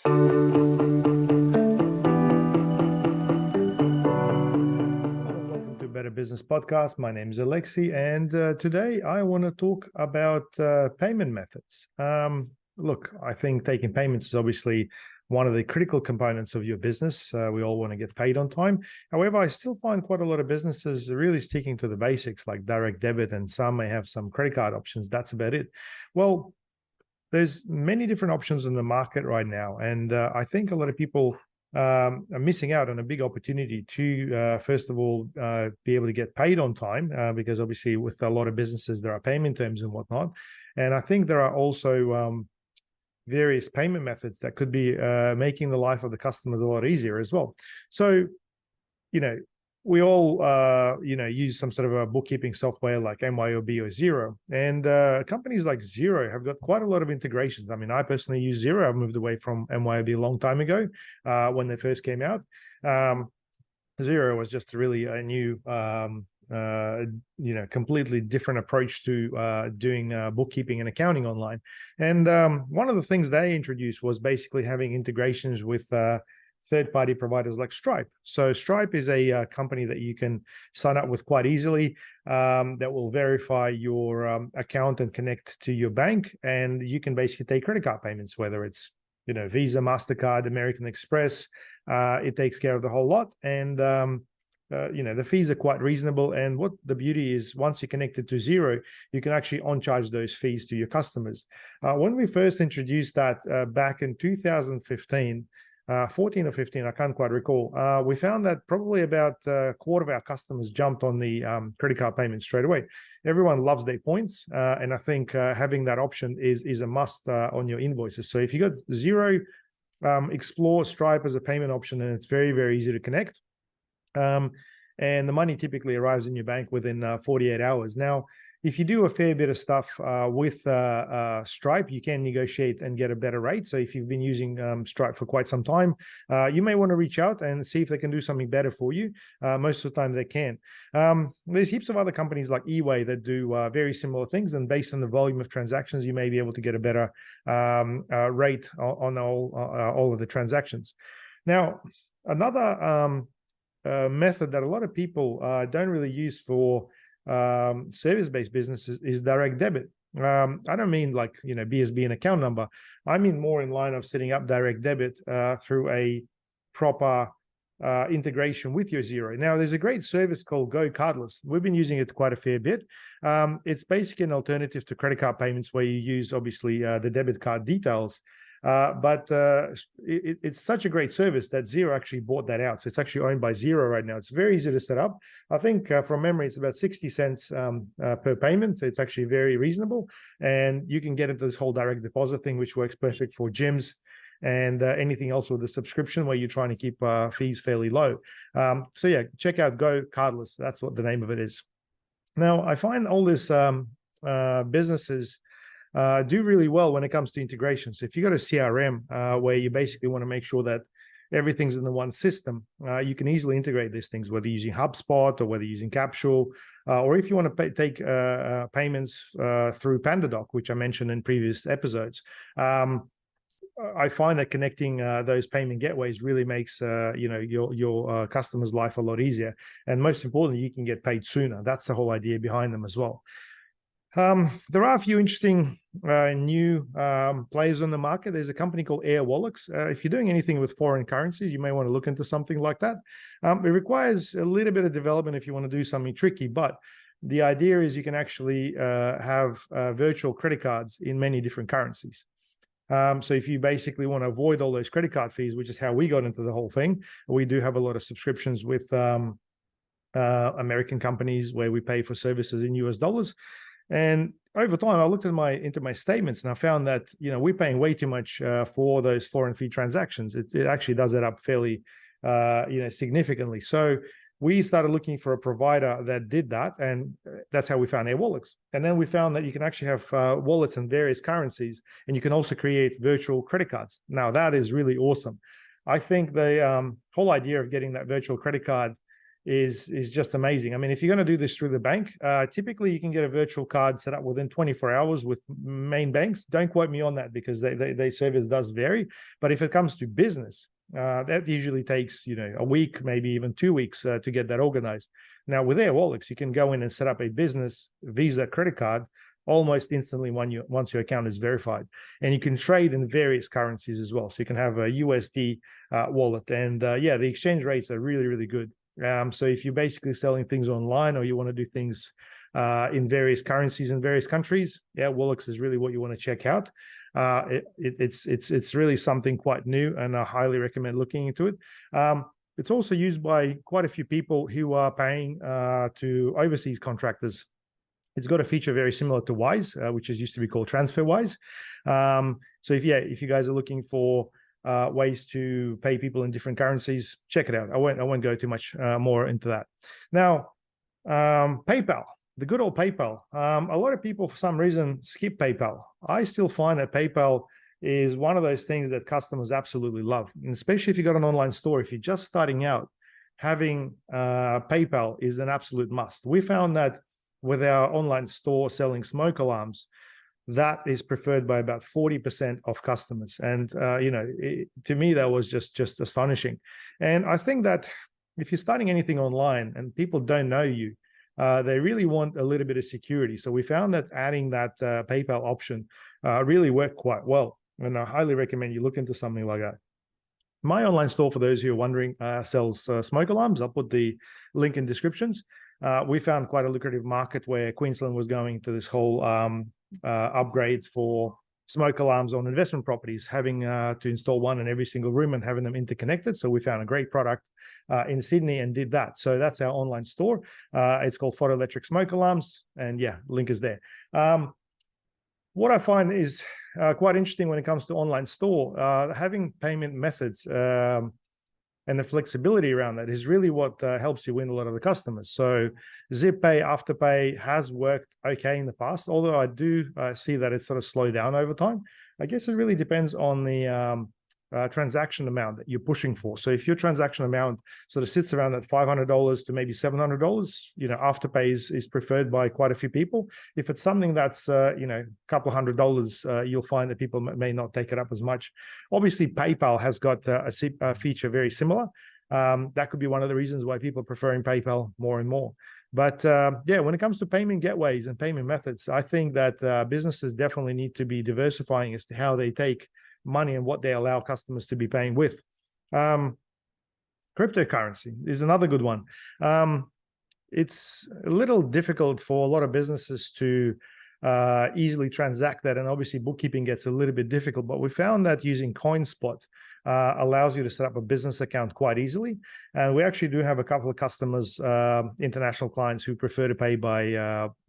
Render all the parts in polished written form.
Welcome to Better Business Podcast. My name is Alexi, and today I want to talk about payment methods. Look, I think taking payments is obviously one of the critical components of your business. We all want to get paid on time. However, I still find quite a lot of businesses really sticking to the basics like direct debit, and some may have some credit card options. That's about it. Well, there's many different options in the market right now, and I think a lot of people are missing out on a big opportunity to, first of all, be able to get paid on time, because obviously with a lot of businesses, there are payment terms and whatnot. And I think there are also various payment methods that could be making the life of the customers a lot easier as well. So, we all, use some sort of a bookkeeping software like MYOB or Xero. And companies like Xero have got quite a lot of integrations. I mean, I personally use Xero. I moved away from MYOB a long time ago when they first came out. Xero was just really a new, completely different approach to doing bookkeeping and accounting online. And one of the things they introduced was basically having integrations with third-party providers like Stripe. So Stripe is a company that you can sign up with quite easily, that will verify your account and connect to your bank, and you can basically take credit card payments, whether it's Visa, MasterCard, American Express. It takes care of the whole lot, and the fees are quite reasonable. And what the beauty is, once you're connected to Xero, you can actually on-charge those fees to your customers. When we first introduced that back in 2015, 14 or 15, I can't quite recall. We found that probably about a quarter of our customers jumped on the credit card payment straight away. Everyone loves their points, and I think having that option is a must on your invoices. So if you got Xero, explore Stripe as a payment option, and it's very, very easy to connect. And the money typically arrives in your bank within 48 hours. Now, if you do a fair bit of stuff with Stripe, you can negotiate and get a better rate. So if you've been using Stripe for quite some time, you may want to reach out and see if they can do something better for you. Most of the time they can. There's heaps of other companies like eWay that do very similar things, and based on the volume of transactions, you may be able to get a better rate on all of the transactions. Now, another method that a lot of people don't really use for service-based businesses is direct debit. I don't mean like BSB and account number. I mean more in line of setting up direct debit through a proper integration with your Xero. Now, there's a great service called Go Cardless. We've been using it quite a fair bit. It's basically an alternative to credit card payments where you use obviously the debit card details. But it's such a great service that Xero actually bought that out. So it's actually owned by Xero right now. It's very easy to set up. I think from memory, it's about 60 cents per payment. It's actually very reasonable. And you can get into this whole direct deposit thing, which works perfect for gyms and anything else with a subscription where you're trying to keep fees fairly low. So yeah, check out Go Cardless. That's what the name of it is. Now, I find all this businesses do really well when it comes to integration. So if you got a CRM where you basically want to make sure that everything's in the one system, you can easily integrate these things, whether you're using HubSpot or whether you're using Capsule, or if you want to take payments through PandaDoc, which I mentioned in previous episodes. I find that connecting those payment gateways really makes your customer's life a lot easier, and most importantly, you can get paid sooner. That's the whole idea behind them as well. There are a few interesting new players on the market. There's a company called Airwallex. If you're doing anything with foreign currencies, you may want to look into something like that. It requires a little bit of development if you want to do something tricky, but the idea is you can actually have virtual credit cards in many different currencies. So if you basically want to avoid all those credit card fees, which is how we got into the whole thing, we do have a lot of subscriptions with American companies where we pay for services in US dollars. And over time, I looked at into my statements, and I found that we're paying way too much for those foreign fee transactions. It actually does that up fairly significantly. So we started looking for a provider that did that, and that's how we found Airwallex. And then we found that you can actually have wallets in various currencies, and you can also create virtual credit cards. Now that is really awesome. I think the whole idea of getting that virtual credit card is just amazing. I mean, if you're going to do this through the bank, typically you can get a virtual card set up within 24 hours with main banks. Don't quote me on that because their service does vary. But if it comes to business, that usually takes a week, maybe even 2 weeks to get that organized. Now with Airwallex, you can go in and set up a business Visa credit card almost instantly once your account is verified, and you can trade in various currencies as well. So you can have a USD wallet, and yeah, the exchange rates are really, really good. So if you're basically selling things online, or you want to do things in various currencies in various countries, yeah, Wallex is really what you want to check out. It's really something quite new, and I highly recommend looking into it. It's also used by quite a few people who are paying to overseas contractors. It's got a feature very similar to Wise, which is used to be called TransferWise. So if you guys are looking for ways to pay people in different currencies, check it out. I won't go too much more into that. Now, PayPal, the good old PayPal. A lot of people, for some reason, skip PayPal. I still find that PayPal is one of those things that customers absolutely love, and especially if you got an online store. If you're just starting out, having PayPal is an absolute must. We found that with our online store selling smoke alarms, that is preferred by about 40% of customers. And, to me, that was just astonishing. And I think that if you're starting anything online and people don't know you, they really want a little bit of security. So we found that adding that PayPal option really worked quite well. And I highly recommend you look into something like that. My online store, for those who are wondering, sells smoke alarms. I'll put the link in descriptions. We found quite a lucrative market where Queensland was going to this whole upgrades for smoke alarms on investment properties, having to install one in every single room and having them interconnected. So we found a great product in Sydney and did that. So that's our online store. It's called Photoelectric Smoke Alarms. And yeah, link is there. What I find is quite interesting when it comes to online store, having payment methods and the flexibility around that is really what helps you win a lot of the customers. So Zip Pay, Afterpay has worked okay in the past, although I do see that it's sort of slowed down over time. I guess it really depends on the transaction amount that you're pushing for. So if your transaction amount sort of sits around at $500 to maybe $700, Afterpay is preferred by quite a few people. If it's something that's a couple $100, you'll find that people may not take it up as much. Obviously, PayPal has got a feature very similar. That could be one of the reasons why people are preferring PayPal more and more. But yeah, when it comes to payment gateways and payment methods, I think that businesses definitely need to be diversifying as to how they take money and what they allow customers to be paying with. Cryptocurrency is another good one. It's a little difficult for a lot of businesses to easily transact that, and obviously bookkeeping gets a little bit difficult, but we found that using CoinSpot allows you to set up a business account quite easily. And we actually do have a couple of customers, international clients, who prefer to pay by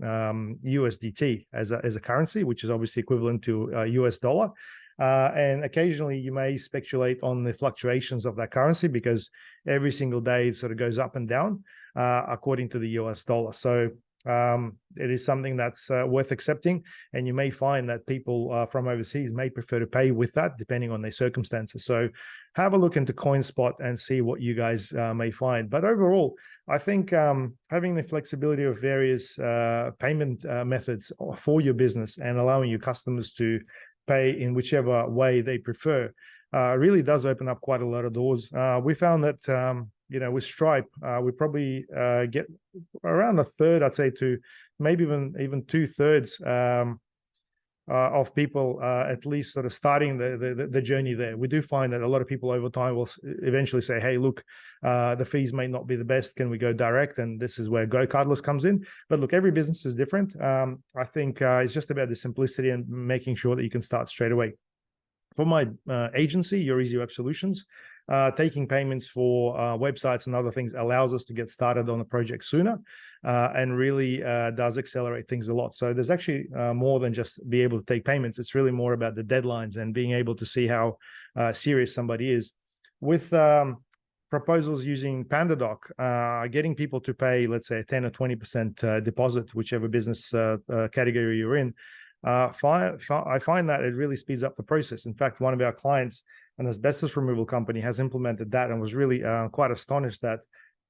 USDT as a currency, which is obviously equivalent to US dollar. And occasionally you may speculate on the fluctuations of that currency, because every single day it sort of goes up and down according to the US dollar. So it is something that's worth accepting, and you may find that people from overseas may prefer to pay with that depending on their circumstances. So have a look into CoinSpot and see what you guys may find. But overall, I think having the flexibility of various payment methods for your business and allowing your customers to pay in whichever way they prefer really does open up quite a lot of doors. We found that with Stripe, we probably get around a third, I'd say, to maybe even 2/3 of people at least sort of starting the journey there. We do find that a lot of people over time will eventually say, hey, look, the fees may not be the best. Can we go direct? And this is where Go Cardless comes in. But look, every business is different. I think it's just about the simplicity and making sure that you can start straight away. For my agency, Your Easy Web Solutions, taking payments for websites and other things allows us to get started on the project sooner and really does accelerate things a lot. So there's actually more than just be able to take payments. It's really more about the deadlines and being able to see how serious somebody is. With proposals using PandaDoc, getting people to pay, let's say, a 10 or 20% deposit, whichever business category you're in, I find that it really speeds up the process. In fact, one of our clients, an asbestos removal company, has implemented that and was really quite astonished that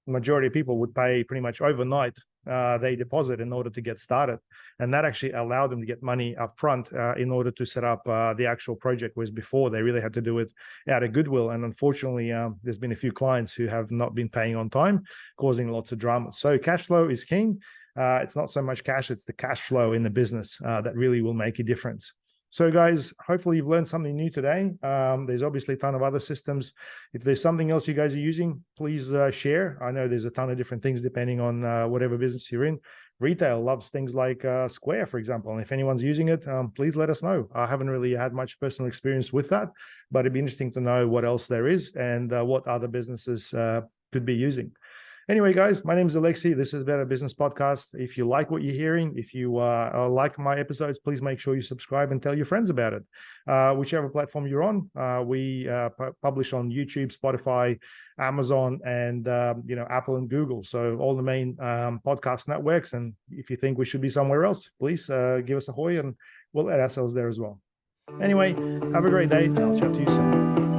majority of people would pay pretty much overnight they deposit in order to get started. And that actually allowed them to get money up front in order to set up the actual project, whereas before they really had to do it out of goodwill. And unfortunately, there's been a few clients who have not been paying on time, causing lots of drama. So cash flow is king. It's not so much cash, it's the cash flow in the business that really will make a difference. So guys, hopefully you've learned something new today. There's obviously a ton of other systems. If there's something else you guys are using, please share. I know there's a ton of different things depending on whatever business you're in. Retail loves things like Square, for example. And if anyone's using it, please let us know. I haven't really had much personal experience with that, but it'd be interesting to know what else there is and what other businesses could be using. Anyway, guys, my name is Alexi. This is Better Business Podcast. If you like what you're hearing, if you like my episodes, please make sure you subscribe and tell your friends about it. Whichever platform you're on, we publish on YouTube, Spotify, Amazon, and Apple and Google. So all the main podcast networks. And if you think we should be somewhere else, please give us a hoy and we'll add ourselves there as well. Anyway, have a great day, and I'll chat to you soon.